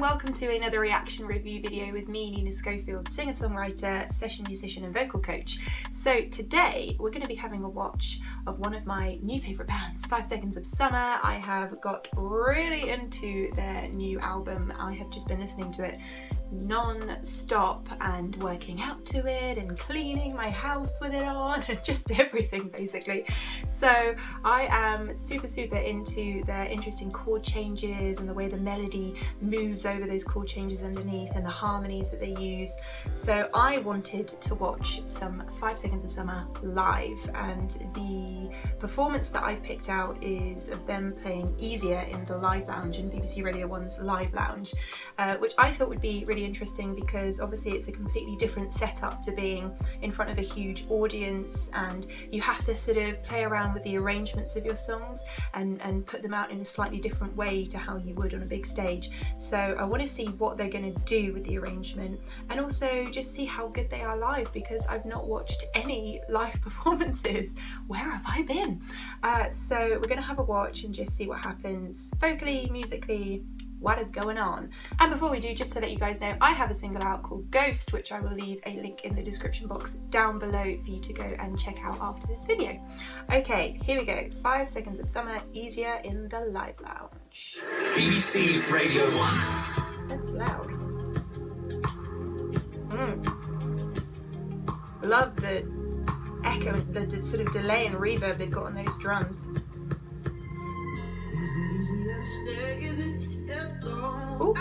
welcome to another reaction review video with me, Nina Schofield, singer-songwriter, session musician and vocal coach. So today we're going to be having a watch of one of my new favourite bands, 5 Seconds of Summer. I have got really into their new album. I have just been listening to it non-stop and working out to it and cleaning my house with it on and just everything basically. So I am super into their interesting chord changes and the way the melody moves over those chord changes underneath and the harmonies that they use. So I wanted to watch some 5 Seconds of Summer live, and the performance that I picked out is of them playing Easier in the Live Lounge, in BBC Radio 1's Live Lounge, which I thought would be really interesting because obviously it's a completely different setup to being in front of a huge audience, and you have to sort of play around with the arrangements of your songs and put them out in a slightly different way to how you would on a big stage. So I want to see what they're going to do with the arrangement and also just see how good they are live, because I've not watched any live performances. Where have I been? So we're going to have a watch and just see what happens vocally, musically, what is going on. And before we do, just to let you guys know, I have a single out called Ghost, which I will leave a link in the description box down below for you to go and check out after this video. Okay, here we go. 5 Seconds of Summer, Easier in the Live Lounge. BBC Radio 1. That's loud. Love the echo, the sort of delay and reverb they've got on those drums. Ooh,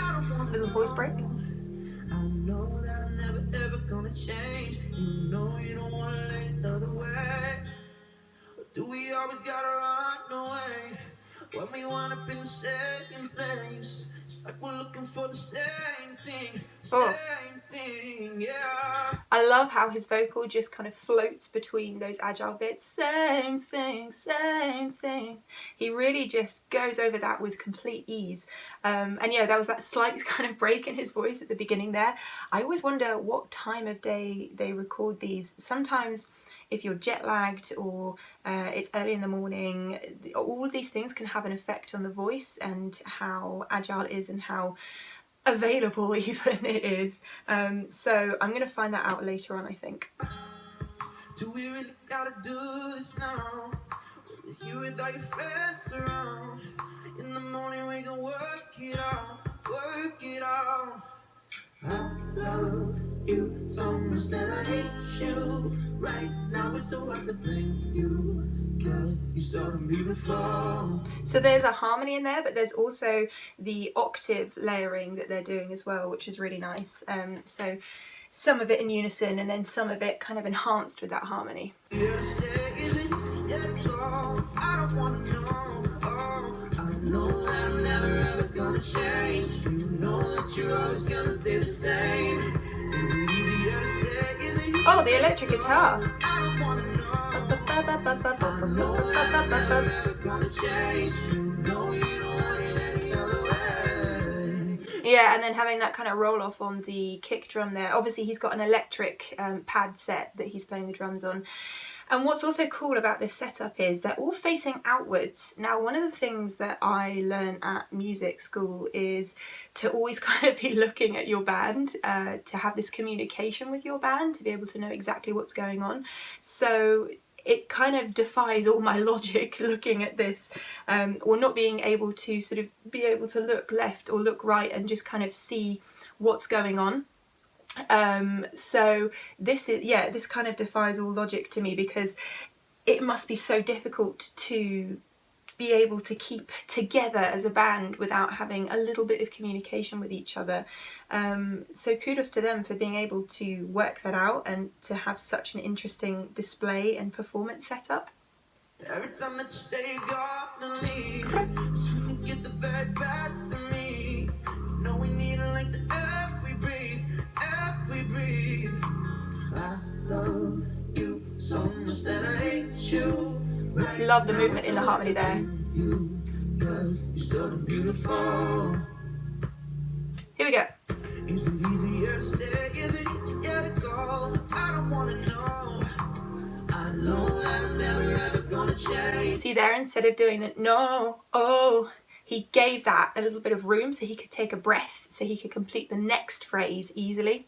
little voice break. I know that I'm never ever gonna change. You know you don't wanna let the other way. But do we always gotta run away when we wind up in the same place? It's like we're looking for the same thing, same thing, yeah. I love how his vocal just kind of floats between those agile bits. Same thing, same thing. He really just goes over that with complete ease. And yeah, that was that slight kind of break in his voice at the beginning there. I always wonder what time of day they record these. Sometimes if you're jet lagged or it's early in the morning, all of these things can have an effect on the voice and how agile it is and how available even it is. So I'm going to find that out later on, I think. Do we really gotta do this now? You're here with all your friends around. In the morning we can work it out, work it out. I love you so much that I hate you. Right now it's so hard to blame you, 'cause you're so beautiful. So there's a harmony in there, but there's also the octave layering that they're doing as well, which is really nice. So some of it in unison and then some of it kind of enhanced with that harmony. Here to stay, is it easy to go? I don't wanna know. Oh, I know that I'm never ever gonna change. You know that you're always gonna stay the same. Is it easier to stay? Is it easy Oh, the electric guitar. I don't wanna know. I know that I'm never ever gonna change. You know you don't want it any other way. Yeah, and then having that kind of roll off on the kick drum there. Obviously he's got an electric pad set that he's playing the drums on. And what's also cool about this setup is they're all facing outwards. Now, one of the things that I learned at music school is to always kind of be looking at your band, to have this communication with your band, to be able to know exactly what's going on. So it kind of defies all my logic looking at this, or not being able to sort of be able to look left or look right and just kind of see what's going on. So this is, yeah, this kind of defies all logic to me, because it must be so difficult to be able to keep together as a band without having a little bit of communication with each other. So kudos to them for being able to work that out and to have such an interesting display and performance setup. Every time that you say you're gonna leave, so we can get the very best of me. You know we need it like the air we breathe, air we breathe. I love you so much that I hate you. Right Love the movement in the harmony there. You, 'cause you're so beautiful. Here we go. Is it easier to stay? Is it easier to go? I don't wanna know. I know that I'm never ever gonna change. See there, instead of doing the no, oh, he gave that a little bit of room so he could take a breath, so he could complete the next phrase easily.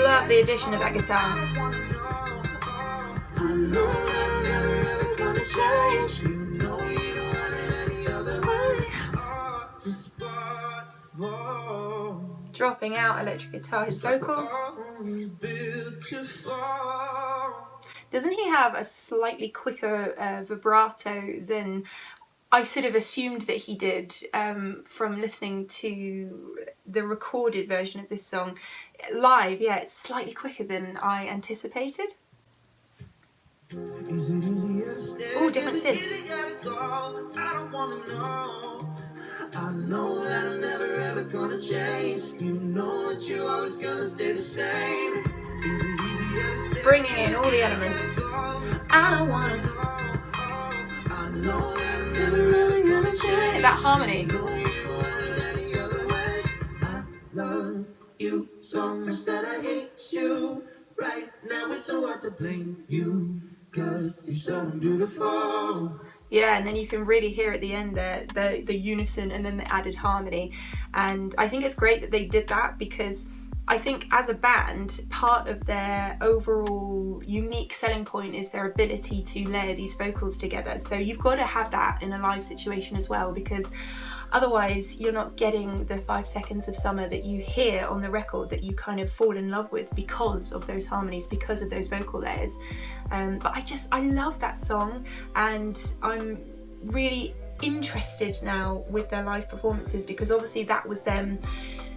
Love the addition of that guitar. Dropping out electric guitar, his vocal. Doesn't he have a slightly quicker vibrato than I sort of assumed that he did from listening to the recorded version of this song? Live, yeah, it's slightly quicker than I anticipated. Oh, different synth. I know that I'm never ever gonna change. You know that you're always gonna stay the same. Bringing in all the elements. I don't wanna know. I know that I'm never ever gonna change. That harmony. I love you so much that I hate you. Right now it's so hard to blame you, 'cause you're so beautiful. Yeah, and then you can really hear at the end the unison and then the added harmony. And I think it's great that they did that, because I think as a band, part of their overall unique selling point is their ability to layer these vocals together. So you've got to have that in a live situation as well, because otherwise you're not getting the 5 seconds of summer that you hear on the record, that you kind of fall in love with because of those harmonies, because of those vocal layers. But I love that song, and I'm really interested now with their live performances, because obviously that was them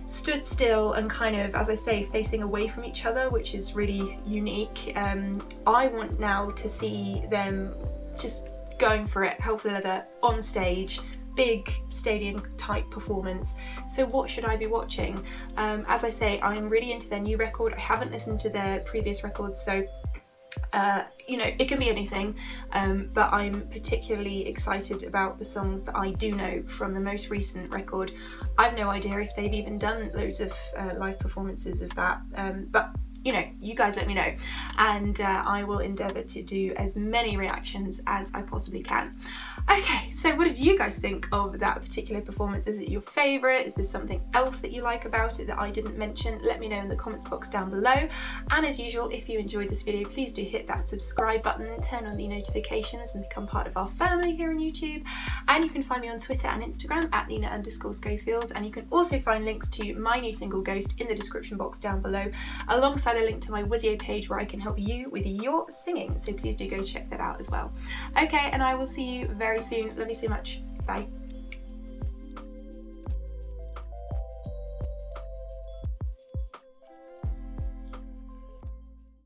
stood still and kind of, as I say, facing away from each other, which is really unique. I want now to see them just going for it, hell for leather, on stage, big stadium type performance. So what should I be watching? As I say, I'm really into their new record. I haven't listened to their previous records, so you know, it can be anything, but I'm particularly excited about the songs that I do know from the most recent record. I've no idea if they've even done loads of live performances of that, but you know, you guys let me know, and I will endeavour to do as many reactions as I possibly can. Okay, so what did you guys think of that particular performance? Is it your favourite? Is there something else that you like about it that I didn't mention? Let me know in the comments box down below. And as usual, if you enjoyed this video, please do hit that subscribe button, turn on the notifications, and become part of our family here on YouTube. And you can find me on Twitter and Instagram at Nina_Schofield, and you can also find links to my new single Ghost in the description box down below, alongside a link to my Wisio page where I can help you with your singing, so please do go check that out as well. Okay, and I will see you very soon. Love you so much. Bye.